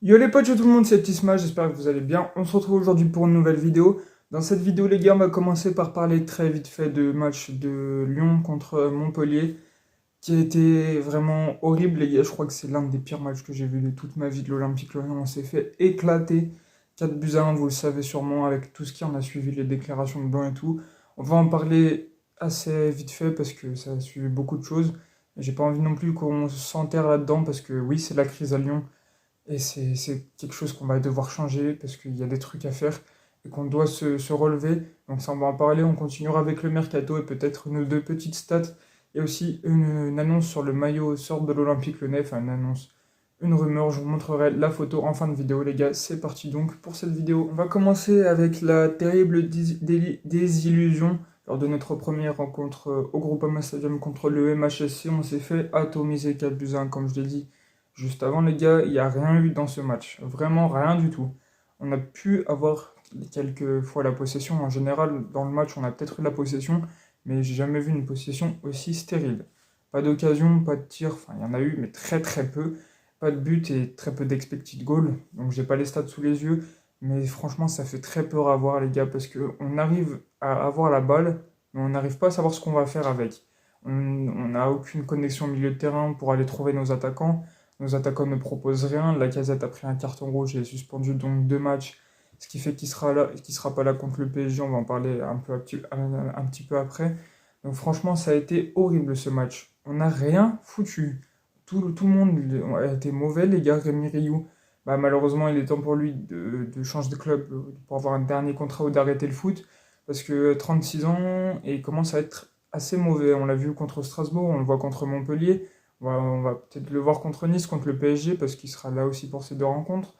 Yo les potes, yo tout le monde, c'est Isma, j'espère que vous allez bien. On se retrouve aujourd'hui pour une nouvelle vidéo. Dans cette vidéo les gars, on va commencer par parler très vite fait de match de Lyon contre Montpellier, qui a été vraiment horrible les gars. Je crois que c'est l'un des pires matchs que j'ai vu de toute ma vie de l'Olympique Lyonnais. On s'est fait éclater 4 buts à 1, vous le savez sûrement, avec tout ce qui en a suivi, les déclarations de Blanc et tout. On va en parler assez vite fait parce que ça a suivi beaucoup de choses. J'ai pas envie non plus qu'on s'enterre là-dedans parce que oui, c'est la crise à Lyon. Et c'est quelque chose qu'on va devoir changer parce qu'il y a des trucs à faire et qu'on doit se relever. Donc ça, on va en parler. On continuera avec le mercato et peut-être nos deux petites stats. Et aussi une annonce sur le maillot sort de l'Olympique Lyonnais. Enfin, une annonce, une rumeur. Je vous montrerai la photo en fin de vidéo, les gars. C'est parti donc pour cette vidéo. On va commencer avec la terrible désillusion. Lors de notre première rencontre au Groupama Stadium contre le MHSC, on s'est fait atomiser 4 buts à 1, comme je l'ai dit. Juste avant, les gars, il n'y a rien eu dans ce match. Vraiment rien du tout. On a pu avoir quelques fois la possession. En général, dans le match, on a peut-être eu la possession, mais j'ai jamais vu une possession aussi stérile. Pas d'occasion, pas de tir. Enfin, il y en a eu, mais très très peu. Pas de but et très peu d'expected goal. Donc, j'ai pas les stats sous les yeux. Mais franchement, ça fait très peur à voir, les gars, parce qu'on arrive à avoir la balle, mais on n'arrive pas à savoir ce qu'on va faire avec. On n'a aucune connexion au milieu de terrain pour aller trouver nos attaquants. Nos attaquants ne proposent rien. Lacazette a pris un carton rouge et est suspendu donc 2 matchs. Ce qui fait qu'il sera pas là contre le PSG. On va en parler un petit peu après. Donc franchement, ça a été horrible ce match. On n'a rien foutu. Tout le monde a été mauvais, les gars. Rémi Rioux, bah, malheureusement, il est temps pour lui de changer de club pour avoir un dernier contrat ou d'arrêter le foot. Parce que 36 ans et il commence à être assez mauvais. On l'a vu contre Strasbourg, on le voit contre Montpellier. On va peut-être le voir contre Nice, contre le PSG, parce qu'il sera là aussi pour ces 2 rencontres.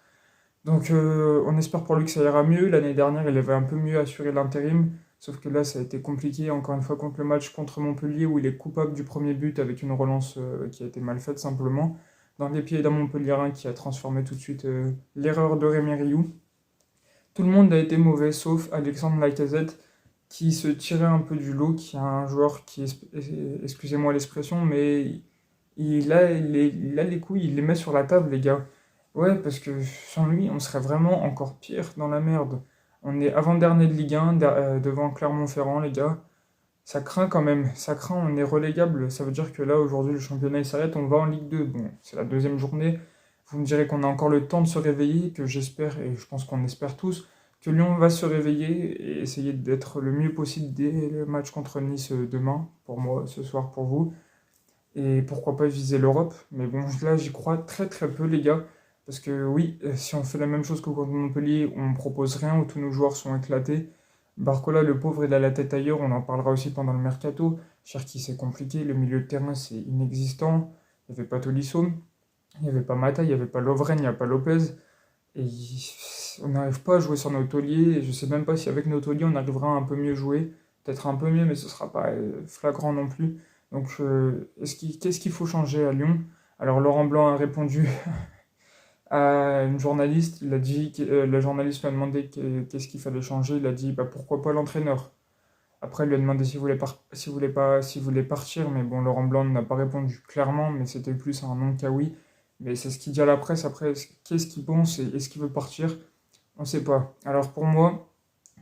Donc on espère pour lui que ça ira mieux. L'année dernière, il avait un peu mieux assuré l'intérim. Sauf que là, ça a été compliqué, encore une fois, contre le match contre Montpellier, où il est coupable du premier but avec une relance qui a été mal faite, simplement, dans les pieds d'un Montpellierin qui a transformé tout de suite l'erreur de Rémi Rioux. Tout le monde a été mauvais, sauf Alexandre Lacazette, qui se tirait un peu du lot, qui est un joueur qui, excusez-moi l'expression, mais il a les couilles, il les met sur la table, les gars. Ouais, parce que sans lui, on serait vraiment encore pire dans la merde. On est avant-dernier de Ligue 1, devant Clermont-Ferrand, les gars. Ça craint quand même, ça craint, on est relégable. Ça veut dire que là, aujourd'hui, le championnat il s'arrête, on va en Ligue 2. Bon, c'est la deuxième journée. Vous me direz qu'on a encore le temps de se réveiller, que j'espère, et je pense qu'on espère tous, que Lyon va se réveiller et essayer d'être le mieux possible dès le match contre Nice demain, pour moi, ce soir pour vous. Et pourquoi pas viser l'Europe. Mais bon, là, j'y crois très très peu, les gars. Parce que oui, si on fait la même chose que contre Montpellier, on propose rien, où tous nos joueurs sont éclatés. Barcola, le pauvre, il a la tête ailleurs, on en parlera aussi pendant le mercato. Cherki, c'est compliqué, le milieu de terrain, c'est inexistant. Il n'y avait pas Tolisso, il n'y avait pas Mata, il n'y avait pas Lovren, il n'y a pas Lopez. Et on n'arrive pas à jouer sur nos tauliers. Et je sais même pas si avec nos tauliers, on arrivera à un peu mieux jouer. Peut-être un peu mieux, mais ce sera pas flagrant non plus. Donc, qu'est-ce qu'il faut changer à Lyon? Alors, Laurent Blanc a répondu à une journaliste. Il a dit, la journaliste lui a demandé qu'est-ce qu'il fallait changer. Il a dit, bah, pourquoi pas l'entraîneur? Après, il lui a demandé s'il voulait partir. Mais bon, Laurent Blanc n'a pas répondu clairement, mais c'était plus un non qu'à oui. Mais c'est ce qu'il dit à la presse. Après, qu'est-ce qu'il pense et est-ce qu'il veut partir? On ne sait pas. Alors, pour moi,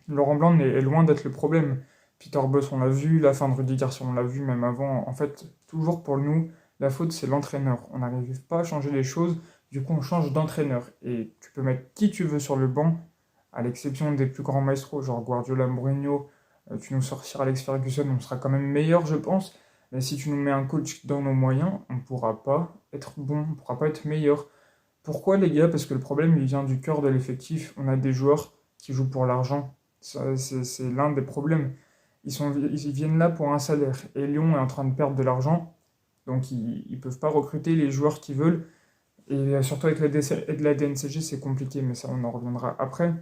Laurent Blanc est loin d'être le problème. Peter Bosz, on l'a vu, la fin de Rudy Garcia, on l'a vu même avant. En fait, toujours pour nous, la faute, c'est l'entraîneur. On n'arrive pas à changer les choses, du coup, on change d'entraîneur. Et tu peux mettre qui tu veux sur le banc, à l'exception des plus grands maestros, genre Guardiola, Mourinho. Tu nous sortiras Alex Ferguson, on sera quand même meilleur, je pense. Mais si tu nous mets un coach dans nos moyens, on ne pourra pas être bon, on ne pourra pas être meilleur. Pourquoi, les gars? Parce que le problème, il vient du cœur de l'effectif. On a des joueurs qui jouent pour l'argent. C'est l'un des problèmes. Ils viennent là pour un salaire. Et Lyon est en train de perdre de l'argent. Donc ils ne peuvent pas recruter les joueurs qu'ils veulent. Et surtout avec la DNCG, c'est compliqué. Mais ça, on en reviendra après.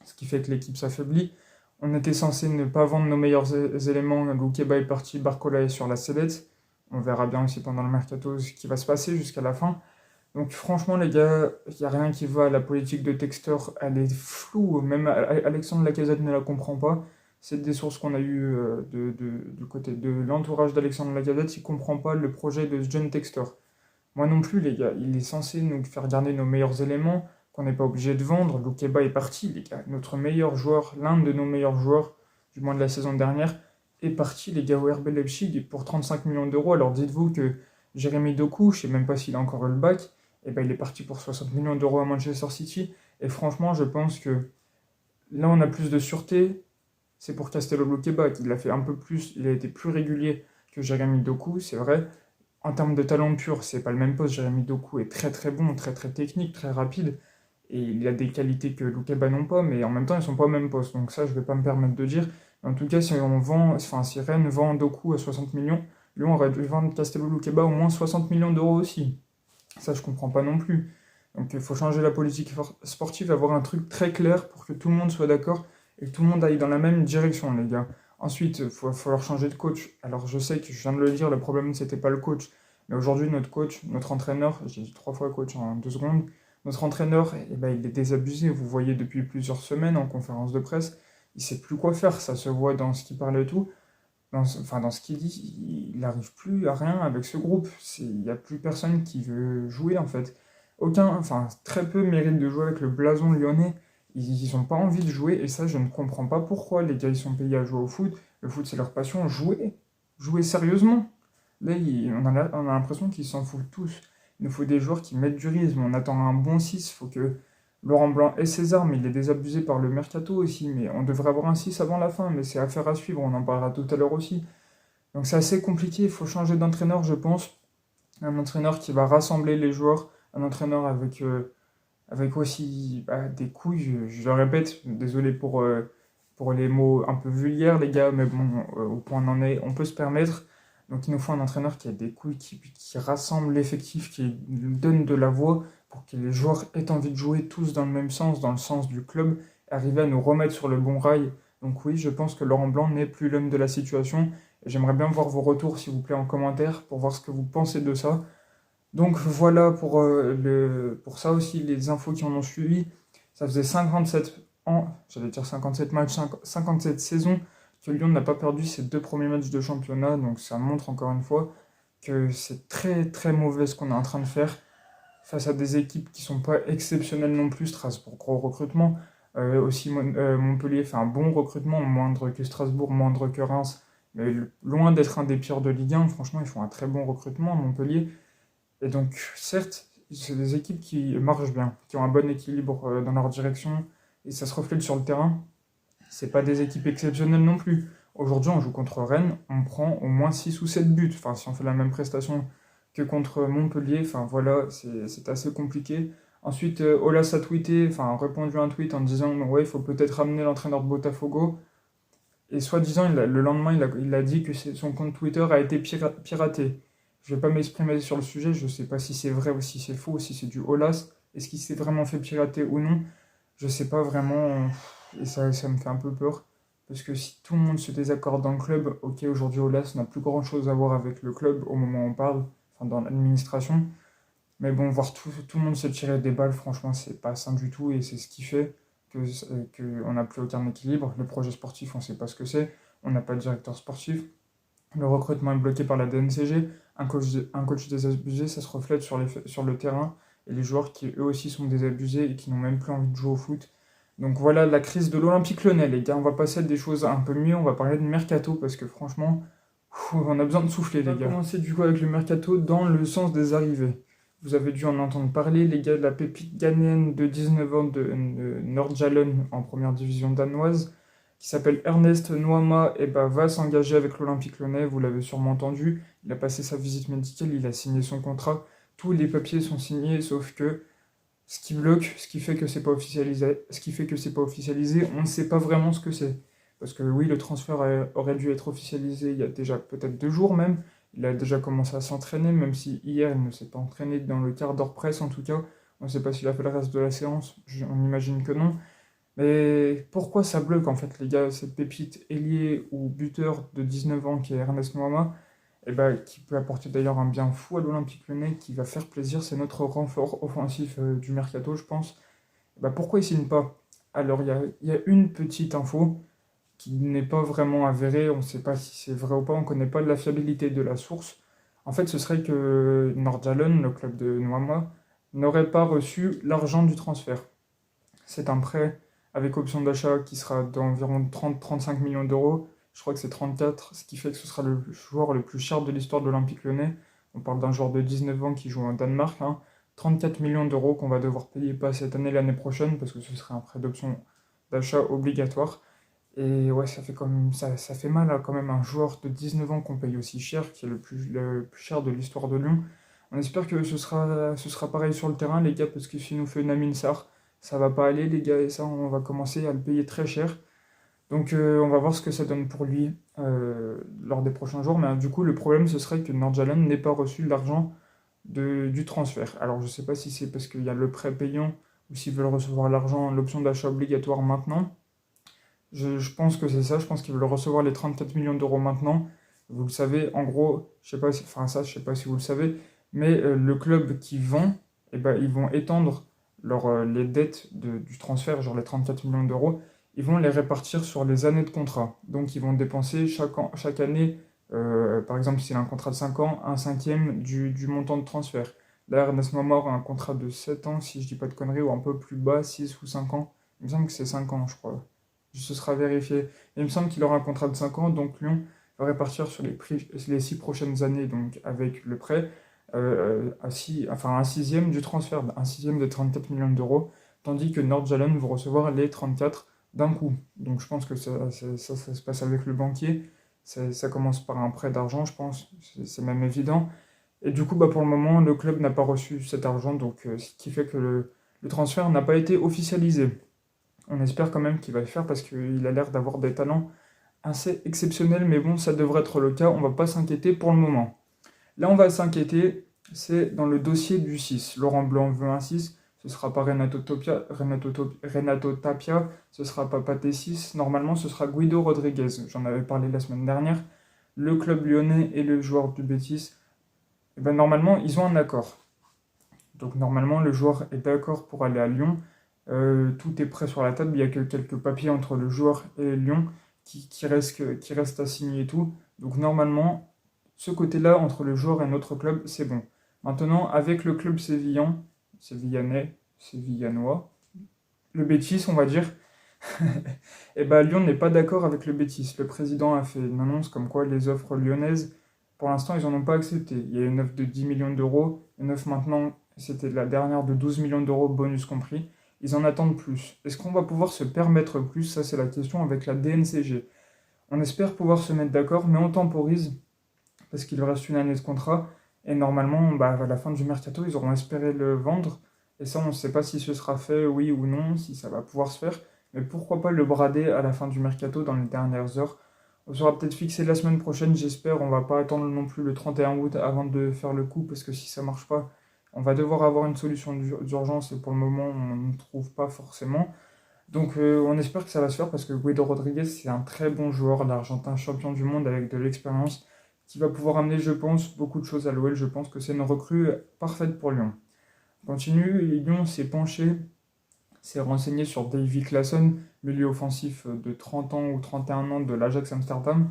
Ce qui fait que l'équipe s'affaiblit. On était censé ne pas vendre nos meilleurs éléments. Loukeba est parti, Barcola est sur la sellette. On verra bien aussi pendant le mercato ce qui va se passer jusqu'à la fin. Donc franchement les gars, il n'y a rien qui va. La politique de Textor, elle est floue. Même Alexandre Lacazette ne la comprend pas. c'est des sources qu'on a eues du côté de l'entourage d'Alexandre Lacazette, il comprend pas le projet de John Textor. Moi non plus, les gars. Il est censé nous faire garder nos meilleurs éléments, qu'on n'est pas obligé de vendre. Loukeba est parti, les gars. Notre meilleur joueur, l'un de nos meilleurs joueurs, du moins de la saison dernière, est parti, les gars, au RB Leipzig pour 35 millions d'euros. Alors dites-vous que Jérémy Doku, je sais même pas s'il a encore eu le bac, et ben il est parti pour 60 millions d'euros à Manchester City. Et franchement, je pense que là, on a plus de sûreté. C'est pour Castello Loukeba, qu'il a fait un peu plus, il a été plus régulier que Jérémy Doku, c'est vrai. En termes de talent pur, c'est pas le même poste. Jérémy Doku est très très bon, très très technique, très rapide. Et il a des qualités que Loukeba n'ont pas, mais en même temps, ils sont pas au même poste. Donc ça, je vais pas me permettre de dire. En tout cas, si Rennes vend Doku à 60 millions, Lyon aurait dû vendre Castello Loukeba au moins 60 millions d'euros aussi. Ça, je comprends pas non plus. Donc il faut changer la politique sportive, avoir un truc très clair pour que tout le monde soit d'accord et que tout le monde aille dans la même direction, les gars. Ensuite, il va falloir changer de coach. Alors je sais que je viens de le dire, le problème c'était pas le coach. Mais aujourd'hui, notre coach, notre entraîneur, j'ai dit 3 fois coach en 2 secondes, notre entraîneur, eh ben, il est désabusé. Vous voyez depuis plusieurs semaines en conférence de presse, il sait plus quoi faire. Ça se voit dans ce qu'il parle et tout. Dans ce qu'il dit, il n'arrive plus à rien avec ce groupe. Il n'y a plus personne qui veut jouer en fait. Très peu méritent de jouer avec le blason lyonnais. Ils n'ont pas envie de jouer et ça, je ne comprends pas pourquoi. Les gars, ils sont payés à jouer au foot. Le foot, c'est leur passion. Jouer sérieusement. Là, on a l'impression qu'ils s'en foutent tous. Il nous faut des joueurs qui mettent du rythme. On attend un bon 6. Il faut que Laurent Blanc ait ses armes. Il est désabusé par le mercato aussi. Mais on devrait avoir un 6 avant la fin. Mais c'est affaire à suivre. On en parlera tout à l'heure aussi. Donc c'est assez compliqué. Il faut changer d'entraîneur, je pense. Un entraîneur qui va rassembler les joueurs. Un entraîneur avec aussi des couilles. Je le répète. Désolé pour les mots un peu vulgaires, les gars. Mais bon, au point on en est, on peut se permettre. Donc il nous faut un entraîneur qui a des couilles, qui rassemble l'effectif, qui donne de la voix pour que les joueurs aient envie de jouer tous dans le même sens, dans le sens du club, et arriver à nous remettre sur le bon rail. Donc oui, je pense que Laurent Blanc n'est plus l'homme de la situation. Et j'aimerais bien voir vos retours, s'il vous plaît, en commentaire, pour voir ce que vous pensez de ça. Donc voilà pour ça aussi, les infos qui en ont suivi. Ça faisait 57 ans, j'allais dire 57 matchs, 57 saisons que Lyon n'a pas perdu ses 2 premiers matchs de championnat, donc ça montre encore une fois que c'est très très mauvais ce qu'on est en train de faire face à des équipes qui sont pas exceptionnelles non plus. Strasbourg, gros recrutement, aussi Montpellier fait un bon recrutement, moindre que Strasbourg, moindre que Reims, mais loin d'être un des pires de Ligue 1, franchement ils font un très bon recrutement, Montpellier. Et donc certes, c'est des équipes qui marchent bien, qui ont un bon équilibre dans leur direction, et ça se reflète sur le terrain. C'est pas des équipes exceptionnelles non plus. Aujourd'hui, on joue contre Rennes, on prend au moins 6 ou 7 buts. Enfin, si on fait la même prestation que contre Montpellier, enfin voilà, c'est assez compliqué. Ensuite, Olas a tweeté, enfin a répondu à un tweet en disant ouais, il faut peut-être ramener l'entraîneur de Botafogo. Et soi-disant, le lendemain, il a dit que son compte Twitter a été piraté. Je vais pas m'exprimer sur le sujet, je sais pas si c'est vrai ou si c'est faux, ou si c'est du Olas. Est-ce qu'il s'est vraiment fait pirater ou non? Je sais pas vraiment. Et ça me fait un peu peur. Parce que si tout le monde se désaccorde dans le club, ok, aujourd'hui Olas n'a plus grand chose à voir avec le club au moment où on parle, enfin dans l'administration. Mais bon, voir tout le monde se tirer des balles, franchement, c'est pas sain du tout et c'est ce qui fait qu'on n'a plus aucun équilibre. Le projet sportif, on sait pas ce que c'est. On n'a pas de directeur sportif. Le recrutement est bloqué par la DNCG. Un coach désabusé, ça se reflète sur le terrain. Et les joueurs qui eux aussi sont désabusés et qui n'ont même plus envie de jouer au foot. Donc voilà la crise de l'Olympique Lyonnais, les gars. On va passer à des choses un peu mieux. On va parler de mercato parce que franchement, on a besoin de souffler, les gars. On va commencer du coup avec le mercato dans le sens des arrivées. Vous avez dû en entendre parler, les gars, de la pépite ghanéenne de 19 ans de Nordjylland en première division danoise, qui s'appelle Ernest Nuama, et va s'engager avec l'Olympique Lyonnais. Vous l'avez sûrement entendu. Il a passé sa visite médicale, il a signé son contrat. Tous les papiers sont signés, sauf que ce qui bloque, ce qui fait que c'est pas officialisé, on ne sait pas vraiment ce que c'est. Parce que oui, le transfert aurait dû être officialisé il y a déjà peut-être 2 jours même. Il a déjà commencé à s'entraîner, même si hier il ne s'est pas entraîné dans le quart d'heure presse en tout cas. On ne sait pas s'il a fait le reste de la séance, on imagine que non. Mais pourquoi ça bloque en fait les gars, cette pépite ailier ou buteur de 19 ans qui est Ernest Nuama, qui peut apporter d'ailleurs un bien fou à l'Olympique Lyonnais, qui va faire plaisir, c'est notre renfort offensif du mercato je pense. Pourquoi il signe pas? Alors il y a une petite info, qui n'est pas vraiment avéré, on ne sait pas si c'est vrai ou pas, on ne connaît pas la fiabilité de la source. En fait, ce serait que Nordjylland, le club de Noama, n'aurait pas reçu l'argent du transfert. C'est un prêt avec option d'achat qui sera d'environ 30-35 millions d'euros. Je crois que c'est 34, ce qui fait que ce sera le joueur le plus cher de l'histoire de l'Olympique Lyonnais. On parle d'un joueur de 19 ans qui joue au Danemark, hein. 34 millions d'euros qu'on va devoir payer pas cette année, l'année prochaine, parce que ce serait un prêt d'option d'achat obligatoire. Et ouais, ça fait ça fait mal à quand même un joueur de 19 ans qu'on paye aussi cher, qui est le plus cher de l'histoire de Lyon. On espère que ce sera pareil sur le terrain, les gars, parce que si nous fait une Amin Sarr, ça va pas aller, les gars, et ça, on va commencer à le payer très cher. Donc, on va voir ce que ça donne pour lui lors des prochains jours. Mais du coup, le problème, ce serait que Nordjylland n'ait pas reçu l'argent du transfert. Alors, je sais pas si c'est parce qu'il y a le prêt payant ou s'ils veulent recevoir l'argent, l'option d'achat obligatoire maintenant. Je pense que c'est ça, je pense qu'ils veulent recevoir les 34 millions d'euros maintenant. Vous le savez, en gros, je sais pas si, enfin ça, je sais pas si vous le savez, mais le club qui vend, eh ben, ils vont étendre les dettes du transfert, genre les 34 millions d'euros, ils vont les répartir sur les années de contrat. Donc ils vont dépenser chaque année, par exemple, s'il a un contrat de 5 ans, un cinquième du montant de transfert. Là, Ernest Momor a un contrat de 7 ans, si je dis pas de conneries, ou un peu plus bas, 6 ou 5 ans. Il me semble que c'est 5 ans, je crois. Ce sera vérifié. Et il me semble qu'il aura un contrat de 5 ans, donc Lyon va répartir sur les 6 prochaines années, donc avec le prêt, enfin un sixième du transfert, un sixième de 34 millions d'euros, tandis que Nordjylland va recevoir les 34 d'un coup. Donc je pense que ça se passe avec le banquier. Ça commence par un prêt d'argent, je pense, c'est même évident. Et du coup, bah, pour le moment, le club n'a pas reçu cet argent, donc ce qui fait que le transfert n'a pas été officialisé. On espère quand même qu'il va le faire parce qu'il a l'air d'avoir des talents assez exceptionnels, mais bon, ça devrait être le cas, on va pas s'inquiéter pour le moment. Là, on va s'inquiéter, c'est dans le dossier du 6. Laurent Blanc veut un 6, ce sera pas Renato Tapia, ce sera pas Pathé 6, normalement ce sera Guido Rodriguez, j'en avais parlé la semaine dernière. Le club lyonnais et le joueur du Betis, et ben, normalement, ils ont un accord. Donc normalement, le joueur est d'accord pour aller à Lyon. Tout est prêt sur la table. Il y a que quelques papiers entre le joueur et Lyon qui restent à signer et tout. Donc normalement, ce côté-là, entre le joueur et notre club, c'est bon. Maintenant, avec le club sévillanois, le Betis, on va dire, et ben Lyon n'est pas d'accord avec le Betis. Le président a fait une annonce comme quoi les offres lyonnaises, pour l'instant, ils n'en ont pas accepté. Il y a une offre de 10 millions d'euros, une offre maintenant, c'était la dernière de 12 millions d'euros, bonus compris. Ils en attendent plus. Est-ce qu'on va pouvoir se permettre plus? Ça, c'est la question avec la DNCG. On espère pouvoir se mettre d'accord, mais on temporise parce qu'il reste une année de contrat. Et normalement, bah, à la fin du mercato, ils auront espéré le vendre. Et ça, on ne sait pas si ce sera fait, oui ou non, si ça va pouvoir se faire. Mais pourquoi pas le brader à la fin du mercato dans les dernières heures? On sera peut-être fixé la semaine prochaine, j'espère. On va pas attendre non plus le 31 août avant de faire le coup, parce que si ça marche pas, on va devoir avoir une solution d'urgence et pour le moment, on ne trouve pas forcément. Donc on espère que ça va se faire parce que Guido Rodriguez, c'est un très bon joueur, l'Argentin champion du monde avec de l'expérience, qui va pouvoir amener, je pense, beaucoup de choses à l'OL. Je pense que c'est une recrue parfaite pour Lyon. On continue, et Lyon s'est penché, s'est renseigné sur Davy Claesson, milieu offensif de 30 ans ou 31 ans de l'Ajax Amsterdam.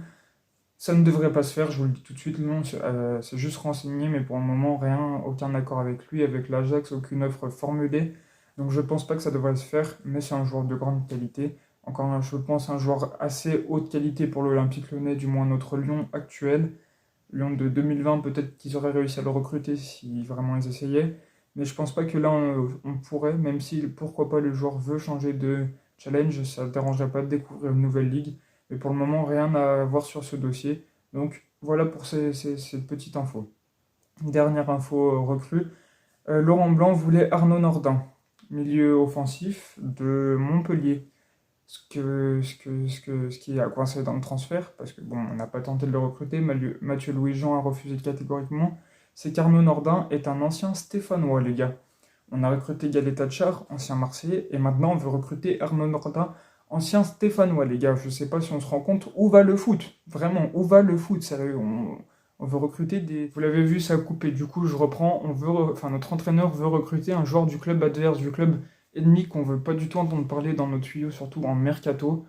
Ça ne devrait pas se faire, je vous le dis tout de suite, Lyon c'est juste renseigné, mais pour le moment, rien, aucun accord avec lui, avec l'Ajax, aucune offre formulée. Donc je pense pas que ça devrait se faire, mais c'est un joueur de grande qualité. Encore, je pense, un joueur assez haute qualité pour l'Olympique Lyonnais, du moins notre Lyon actuel. Lyon de 2020, peut-être qu'ils auraient réussi à le recruter si vraiment ils essayaient. Mais je pense pas que là, on pourrait, même si, pourquoi pas, le joueur veut changer de challenge, ça ne dérangerait pas de découvrir une nouvelle ligue. Mais pour le moment, rien à voir sur ce dossier. Donc voilà pour cette petite info. Dernière info recrue. Laurent Blanc voulait Arnaud Nordin, milieu offensif de Montpellier. Ce qui a coincé dans le transfert, parce que bon, on n'a pas tenté de le recruter, Mathieu Louis-Jean a refusé catégoriquement, c'est qu'Arnaud Nordin est un ancien Stéphanois, les gars. On a recruté Galet Tachar, ancien Marseillais, et maintenant on veut recruter Arnaud Nordin, ancien Stéphanois, les gars. Je sais pas si on se rend compte où va le foot. Vraiment, où va le foot, sérieux. On veut recruter des... Vous l'avez vu, ça a coupé. Du coup, je reprends. Notre entraîneur veut recruter un joueur du club adverse, du club ennemi qu'on veut pas du tout entendre parler dans nos tuyaux, surtout en mercato.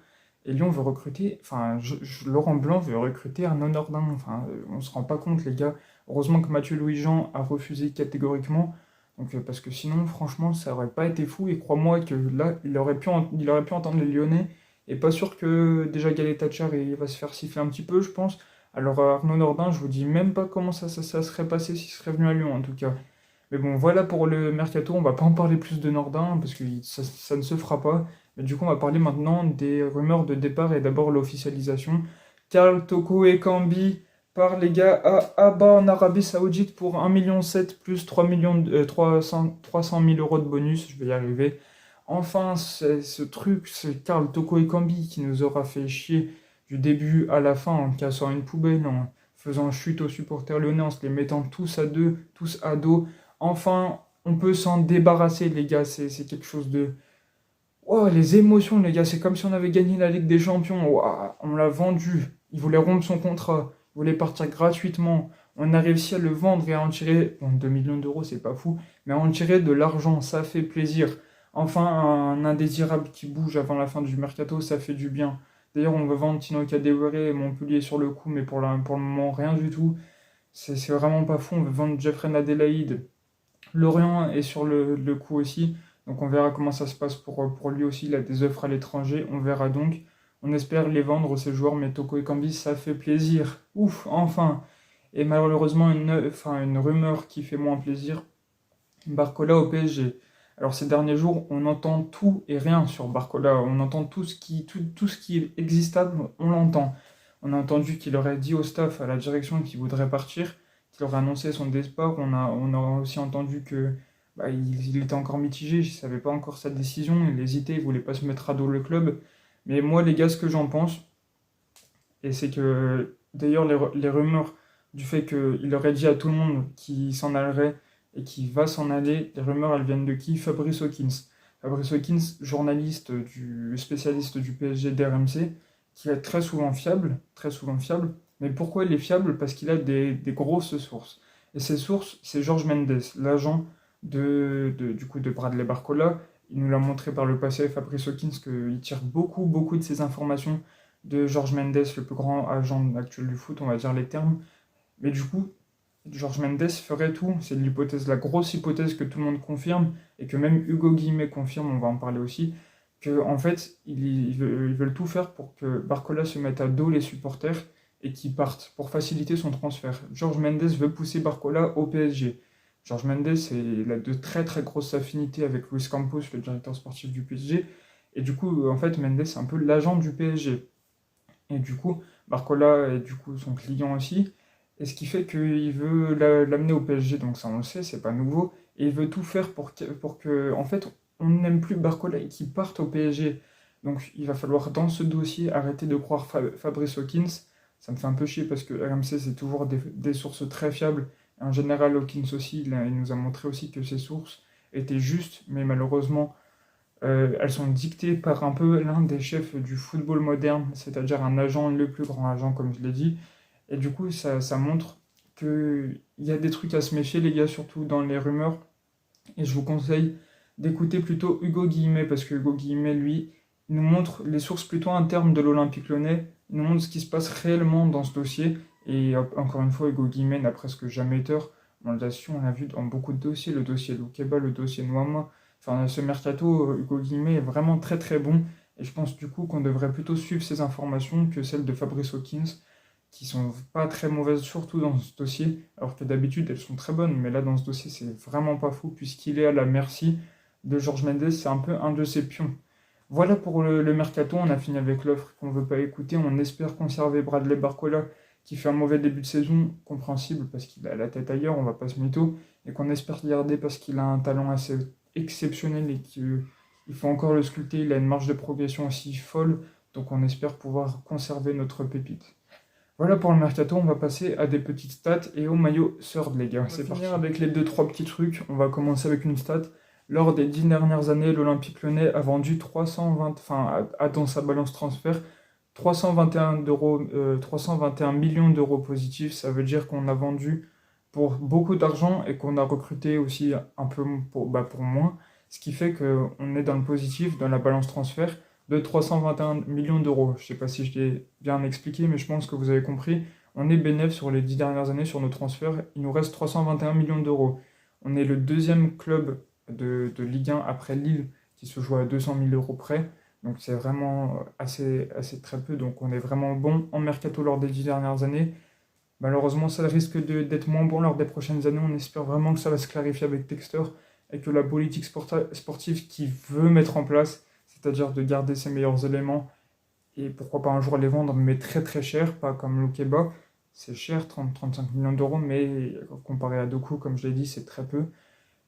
Et Lyon veut recruter, enfin, Laurent Blanc veut recruter Arnaud Nordin. Enfin, on se rend pas compte, les gars. Heureusement que Mathieu Louis-Jean a refusé catégoriquement. Donc, parce que sinon, franchement, ça aurait pas été fou. Et crois-moi que là, il aurait pu entendre les Lyonnais. Et pas sûr que déjà Galet Thatcher il va se faire siffler un petit peu, je pense. Alors, Arnaud Nordin, je vous dis même pas comment ça serait passé s'il serait venu à Lyon, en tout cas. Mais bon, voilà pour le mercato. On va pas en parler plus de Nordin parce que ça ne se fera pas. Mais du coup, on va parler maintenant des rumeurs de départ et d'abord l'officialisation. Karl Toko Ekambi part, les gars, à Abba en Arabie Saoudite pour 1,7 million plus 300 000 euros de bonus. Je vais y arriver. Enfin, c'est ce truc, c'est Karl Toko Ekambi qui nous aura fait chier du début à la fin en cassant une poubelle, en faisant chute aux supporters lyonnais, en se les mettant tous à deux, tous à dos. Enfin, on peut s'en débarrasser, les gars. C'est quelque chose de. Oh, les émotions, les gars. C'est comme si on avait gagné la Ligue des Champions. Ouah, on l'a vendu. Il voulait rompre son contrat. Il voulait partir gratuitement. On a réussi à le vendre et à en tirer. Bon, 2 millions d'euros, c'est pas fou. Mais à en tirer de l'argent, ça fait plaisir. Enfin, un indésirable qui bouge avant la fin du mercato, ça fait du bien. D'ailleurs, on veut vendre Tino Kadewere et Montpellier sur le coup, mais pour le moment, rien du tout. C'est vraiment pas fou. On veut vendre Jeffrey Adélaïde. Lorient est sur le coup aussi, donc on verra comment ça se passe pour lui aussi. Il a des offres à l'étranger, on verra donc. On espère les vendre ces joueurs, mais Toko Ekambi, ça fait plaisir. Ouf, enfin. Et malheureusement, une rumeur qui fait moins plaisir, Barcola au PSG. Alors ces derniers jours, on entend tout et rien sur Barcola. On entend tout ce qui est existable, on l'entend. On a entendu qu'il aurait dit au staff, à la direction, qu'il voudrait partir, qu'il aurait annoncé son départ. On a aussi entendu que il était encore mitigé, il ne savait pas encore sa décision, il hésitait, il voulait pas se mettre à dos le club. Mais moi, les gars, ce que j'en pense, et c'est que d'ailleurs les rumeurs du fait qu'il aurait dit à tout le monde qu'il s'en allerait et qu'il va s'en aller, les rumeurs elles viennent de qui? Fabrice Hawkins. Fabrice Hawkins, journaliste spécialiste du PSG d'RMC, qui est très souvent fiable. Mais pourquoi il est fiable? Parce qu'il a des grosses sources. Et ces sources, c'est Georges Mendes, l'agent du coup de Bradley Barcola. Il nous l'a montré par le passé, Fabrice Hawkins, qu'il tire beaucoup, beaucoup de ses informations de Georges Mendes, le plus grand agent actuel du foot, on va dire les termes. Mais du coup, Georges Mendes ferait tout. C'est l'hypothèse, la grosse hypothèse que tout le monde confirme, et que même Hugo Guillemet confirme, on va en parler aussi, que en fait, ils veulent tout faire pour que Barcola se mette à dos les supporters et qu'il parte, pour faciliter son transfert. Georges Mendes veut pousser Barcola au PSG. Georges Mendes, il a de très très grosses affinités avec Luis Campos, le directeur sportif du PSG, et du coup, en fait, Mendes, c'est un peu l'agent du PSG. Et du coup, Barcola est du coup son client aussi. Et ce qui fait qu'il veut l'amener au PSG, donc ça on le sait, c'est pas nouveau. Et il veut tout faire pour que en fait, on n'aime plus Barcola et qu'il parte au PSG. Donc il va falloir dans ce dossier arrêter de croire Fabrice Hawkins. Ça me fait un peu chier parce que RMC c'est toujours des sources très fiables. En général, Hawkins aussi, il nous a montré aussi que ses sources étaient justes, mais malheureusement, elles sont dictées par un peu l'un des chefs du football moderne, c'est-à-dire un agent, le plus grand agent, comme je l'ai dit. Et du coup, ça montre qu'il y a des trucs à se méfier, les gars, surtout dans les rumeurs. Et je vous conseille d'écouter plutôt Hugo Guillemet, parce que Hugo Guillemet, lui, il nous montre les sources plutôt internes de l'Olympique Lyonnais, il nous montre ce qui se passe réellement dans ce dossier. Et encore une fois, Hugo Guillemet n'a presque jamais tort. On l'a vu dans beaucoup de dossiers, le dossier Loukeba, le dossier Noama. Enfin, ce mercato, Hugo Guillemet est vraiment très très bon. Et je pense du coup qu'on devrait plutôt suivre ces informations que celles de Fabrice Hawkins, qui sont pas très mauvaises, surtout dans ce dossier, alors que d'habitude elles sont très bonnes. Mais là, dans ce dossier, c'est vraiment pas fou, puisqu'il est à la merci de Georges Mendes, c'est un peu un de ses pions. Voilà pour le mercato, on a fini avec l'offre qu'on ne veut pas écouter. On espère conserver Bradley Barcola, qui fait un mauvais début de saison, compréhensible parce qu'il a la tête ailleurs, on va pas se mytho, et qu'on espère garder parce qu'il a un talent assez exceptionnel et qu'il faut encore le sculpter. Il a une marge de progression aussi folle, donc on espère pouvoir conserver notre pépite. Voilà pour le mercato, on va passer à des petites stats et au maillot Third, les gars. C'est parti. Avec les 2-3 petits trucs, on va commencer avec une stat. Lors des 10 dernières années, l'Olympique Lyonnais a vendu 320, dans sa balance transfert, 321 millions d'euros positifs. Ça veut dire qu'on a vendu pour beaucoup d'argent et qu'on a recruté aussi un peu pour moins. Ce qui fait qu'on est dans le positif, dans la balance transfert. de 321 millions d'euros. Je ne sais pas si je l'ai bien expliqué, mais je pense que vous avez compris. On est bénéf sur les 10 dernières années sur nos transferts. Il nous reste 321 millions d'euros. On est le deuxième club de Ligue 1 après Lille qui se joue à 200 000 euros près. Donc c'est vraiment assez très peu. Donc on est vraiment bon en mercato lors des 10 dernières années. Malheureusement, ça risque d'être moins bon lors des prochaines années. On espère vraiment que ça va se clarifier avec Textor et que la politique sportive qu'il veut mettre en place, c'est-à-dire de garder ses meilleurs éléments et pourquoi pas un jour les vendre, mais très très cher, pas comme Loukeba. C'est cher, 30-35 millions d'euros, mais comparé à Doku, comme je l'ai dit, c'est très peu.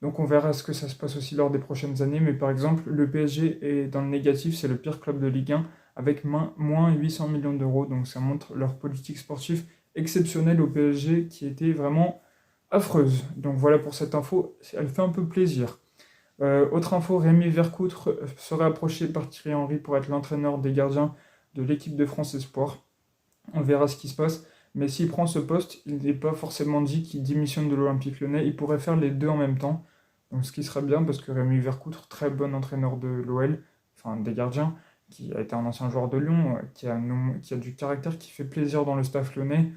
Donc on verra ce que ça se passe aussi lors des prochaines années. Mais par exemple, le PSG est dans le négatif, c'est le pire club de Ligue 1, avec moins 800 millions d'euros. Donc ça montre leur politique sportive exceptionnelle au PSG qui était vraiment affreuse. Donc voilà pour cette info, elle fait un peu plaisir. Autre info, Rémi Vercoutre serait approché par Thierry Henry pour être l'entraîneur des gardiens de l'équipe de France Espoir. On verra ce qui se passe. Mais s'il prend ce poste, il n'est pas forcément dit qu'il démissionne de l'Olympique Lyonnais. Il pourrait faire les deux en même temps. Donc ce qui serait bien parce que Rémi Vercoutre, très bon entraîneur de l'OL, enfin des gardiens, qui a été un ancien joueur de Lyon, qui a du caractère, qui fait plaisir dans le staff lyonnais,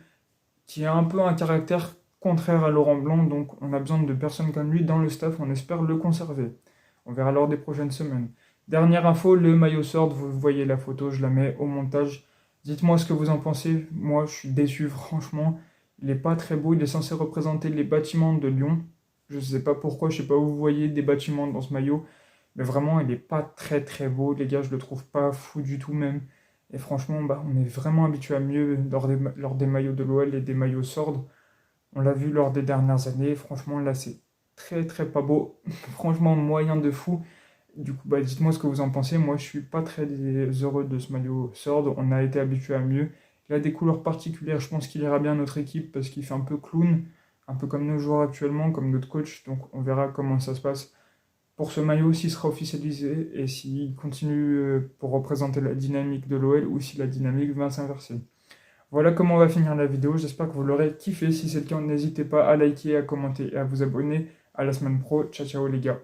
qui a un peu un caractère contraire à Laurent Blanc, donc on a besoin de personnes comme lui dans le staff, on espère le conserver. On verra lors des prochaines semaines. Dernière info, le maillot Sword, vous voyez la photo, je la mets au montage. Dites-moi ce que vous en pensez, moi je suis déçu franchement, il n'est pas très beau, il est censé représenter les bâtiments de Lyon. Je ne sais pas pourquoi, je ne sais pas où vous voyez des bâtiments dans ce maillot, mais vraiment il n'est pas très très beau, les gars, je le trouve pas fou du tout même. Et franchement, on est vraiment habitué à mieux lors des maillots de l'OL et des maillots Sword. On l'a vu lors des dernières années. Franchement, là, c'est très très pas beau. Franchement, moyen de fou. Du coup, dites-moi ce que vous en pensez. Moi, je suis pas très heureux de ce maillot Sword. On a été habitué à mieux. Il a des couleurs particulières. Je pense qu'il ira bien à notre équipe parce qu'il fait un peu clown, un peu comme nos joueurs actuellement, comme notre coach. Donc, on verra comment ça se passe pour ce maillot, s'il sera officialisé et s'il continue pour représenter la dynamique de l'OL ou si la dynamique va s'inverser. Voilà comment on va finir la vidéo, j'espère que vous l'aurez kiffé. Si c'est le cas, n'hésitez pas à liker, à commenter et à vous abonner. À la semaine pro, ciao ciao les gars.